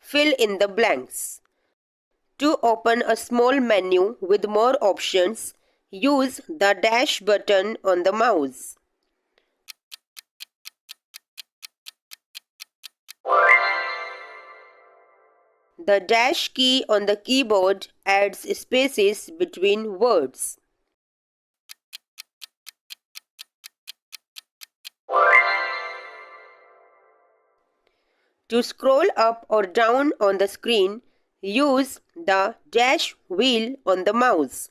Fill in the blanks. To open a small menu with more options, use the dash button on the mouse. The dash key on the keyboard adds spaces between words. To scroll up or down on the screen, use the dash wheel on the mouse.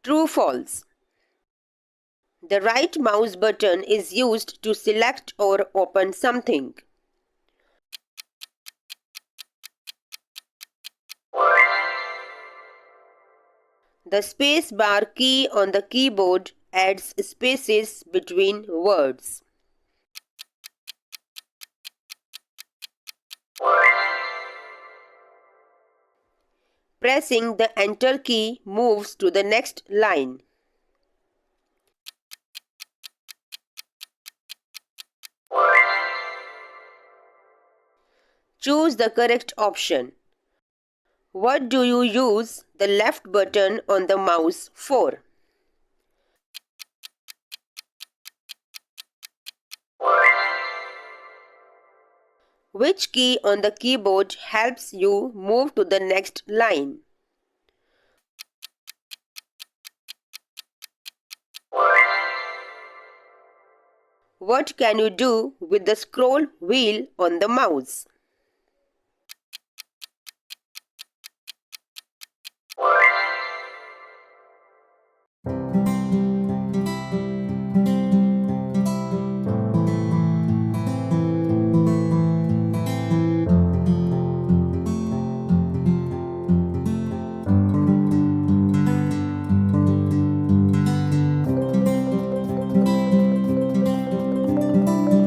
True, false. The right mouse button is used to select or open something. The space bar key on the keyboard adds spaces between words. Pressing the enter key moves to the next line. Choose the correct option. What do you use the left button on the mouse for? Which key on the keyboard helps you move to the next line? What can you do with the scroll wheel on the mouse?